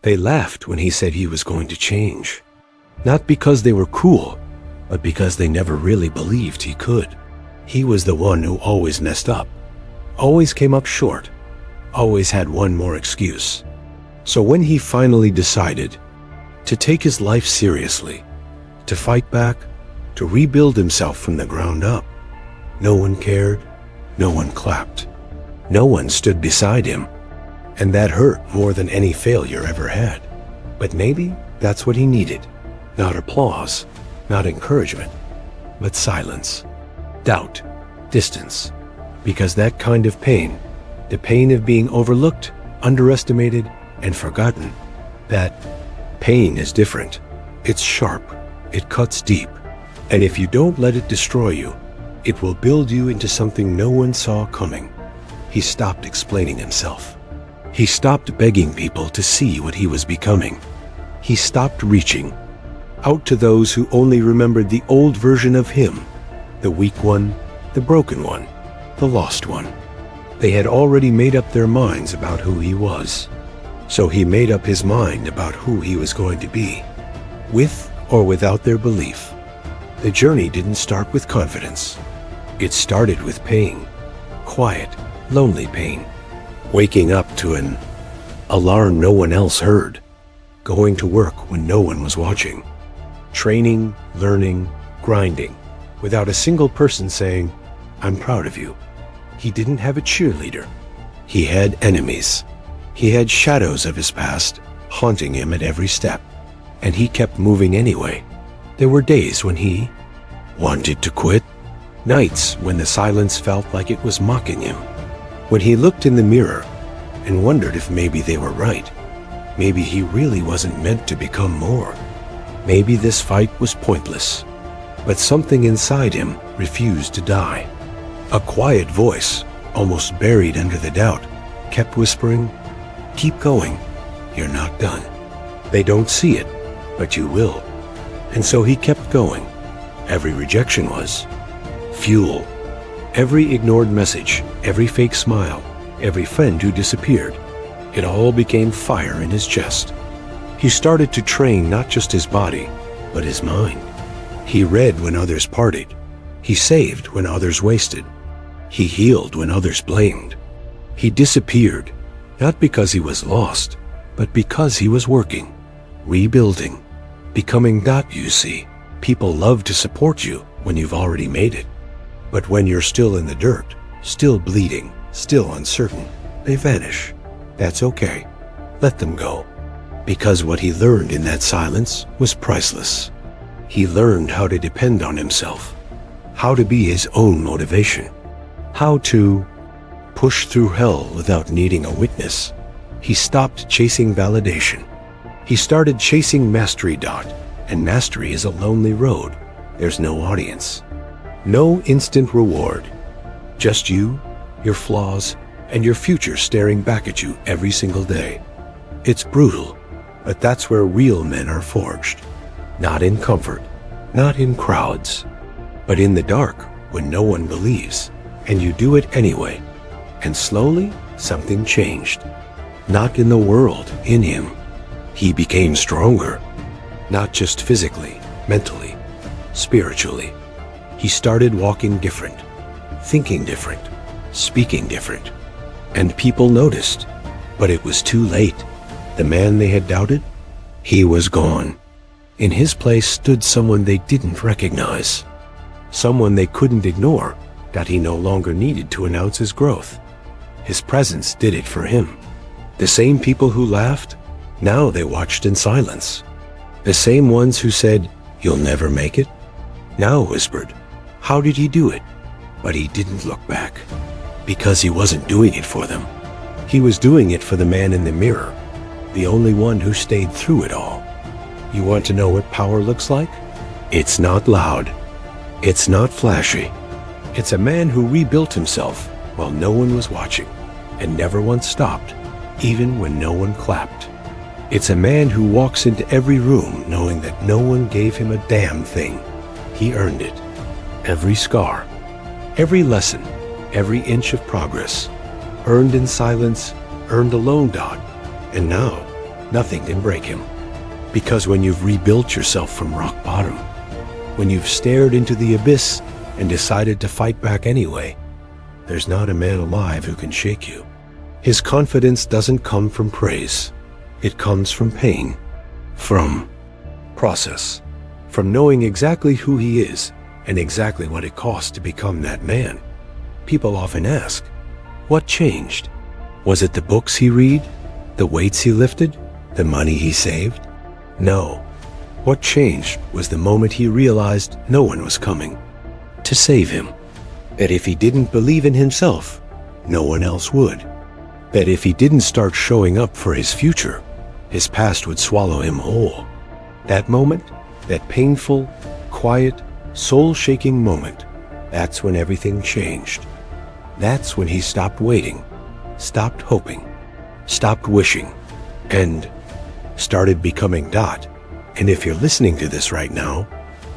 They laughed when he said he was going to change. Not because they were cool, but because they never really believed he could. He was the one who always messed up, always came up short, always had one more excuse. So when he finally decided to take his life seriously, to fight back, to rebuild himself from the ground up, no one cared, no one clapped, no one stood beside him. And that hurt more than any failure ever had. But maybe that's what he needed. Not applause, not encouragement, but silence, doubt, distance. Because that kind of pain, the pain of being overlooked, underestimated, and forgotten, that pain is different. It's sharp, it cuts deep. And if you don't let it destroy you, it will build you into something no one saw coming. He stopped explaining himself. He stopped begging people to see what he was becoming. He stopped reaching out to those who only remembered the old version of him, the weak one, the broken one, the lost one. They had already made up their minds about who he was. So he made up his mind about who he was going to be, with or without their belief. The journey didn't start with confidence. It started with pain, quiet, lonely pain. Waking up to an alarm no one else heard. Going to work when no one was watching. Training, learning, grinding, without a single person saying, "I'm proud of you." He didn't have a cheerleader. He had enemies. He had shadows of his past haunting him at every step. And he kept moving anyway. There were days when he wanted to quit. Nights when the silence felt like it was mocking him. When he looked in the mirror and wondered if maybe they were right. Maybe he really wasn't meant to become more. Maybe this fight was pointless. But something inside him refused to die. A quiet voice, almost buried under the doubt, kept whispering, "Keep going. You're not done." They don't see it, but you will. And so he kept going. Every rejection was fuel. Every ignored message, every fake smile, every friend who disappeared, it all became fire in his chest. He started to train not just his body, but his mind. He read when others partied. He saved when others wasted. He healed when others blamed. He disappeared, not because he was lost, but because he was working, rebuilding, becoming. You see, people love to support you when you've already made it. But when you're still in the dirt, still bleeding, still uncertain, they vanish. That's okay. Let them go. Because what he learned in that silence was priceless. He learned how to depend on himself, how to be his own motivation, how to push through hell without needing a witness. He stopped chasing validation. He started chasing mastery. And mastery is a lonely road. There's no audience. No instant reward. Just you, your flaws, and your future staring back at you every single day. It's brutal, but that's where real men are forged. Not in comfort, not in crowds, but in the dark when no one believes, and you do it anyway. And slowly, something changed. Not in the world, in him. He became stronger, not just physically, mentally, spiritually. He started walking different, thinking different, speaking different. And people noticed, but it was too late. The man they had doubted, he was gone. In his place stood someone they didn't recognize, someone they couldn't ignore, that he no longer needed to announce his growth. His presence did it for him. The same people who laughed, now they watched in silence. The same ones who said, "You'll never make it," now whispered, "How did he do it?" But he didn't look back, because he wasn't doing it for them. He was doing it for the man in the mirror, the only one who stayed through it all. You want to know what power looks like? It's not loud. It's not flashy. It's a man who rebuilt himself while no one was watching, and never once stopped, even when no one clapped. It's a man who walks into every room knowing that no one gave him a damn thing. He earned it. Every scar, every lesson, every inch of progress, earned in silence, earned alone. And now, Nothing can break him. Because when you've rebuilt yourself from rock bottom, when you've stared into the abyss and decided to fight back anyway, there's not a man alive who can shake you. His confidence doesn't come from praise. It comes from pain, from process, from knowing exactly who he is and exactly what it costs to become that man. People often ask, what changed? Was it the books he read? The weights he lifted? The money he saved? No. What changed was the moment he realized no one was coming to save him. That if he didn't believe in himself, no one else would. That if he didn't start showing up for his future, his past would swallow him whole. That moment, that painful, quiet, soul-shaking moment, that's when everything changed. That's when he stopped waiting, stopped hoping, stopped wishing, and started becoming Dot. And if you're listening to this right now,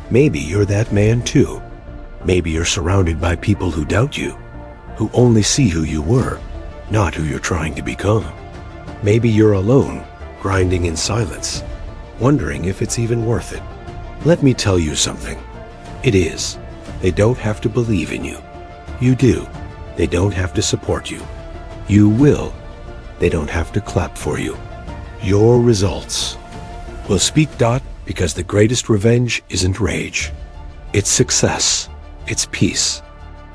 maybe you're that man too. Maybe you're surrounded by people who doubt you, who only see who you were, not who you're trying to become. Maybe you're alone, grinding in silence, wondering if it's even worth it. Let me tell you something. It is. They don't have to believe in you. You do. They don't have to support you. You will. They don't have to clap for you. Your results will speak, Dot, because the greatest revenge isn't rage. It's success. It's peace.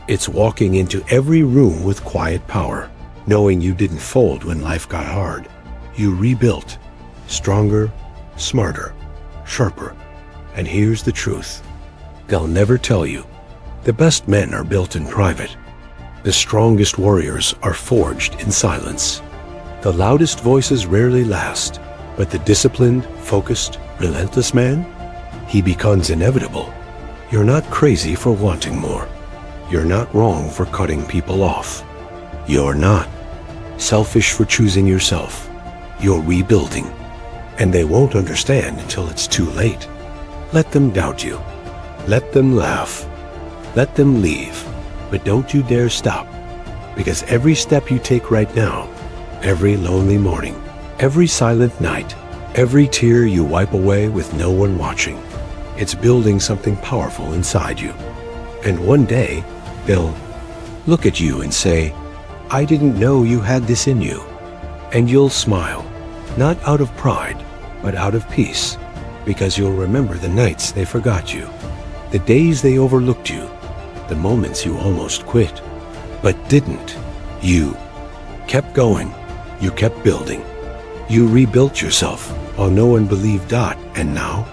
It's walking into every room with quiet power, knowing you didn't fold when life got hard. You rebuilt, stronger, smarter, sharper. And here's the truth. They'll never tell you. The best men are built in private. The strongest warriors are forged in silence. The loudest voices rarely last, but the disciplined, focused, relentless man, he becomes inevitable. You're not crazy for wanting more. You're not wrong for cutting people off. You're not selfish for choosing yourself. You're rebuilding. And they won't understand until it's too late. Let them doubt you. Let them laugh. Let them leave. But don't you dare stop. Because every step you take right now, every lonely morning, every silent night, every tear you wipe away with no one watching, it's building something powerful inside you. And one day, they'll look at you and say, I didn't know you had this in you. And you'll smile, not out of pride, but out of peace, because you'll remember the nights they forgot you, the days they overlooked you, the moments you almost quit, but didn't. You kept going. You kept building. You rebuilt yourself while no one believed Dot, and now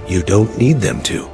you don't need them to.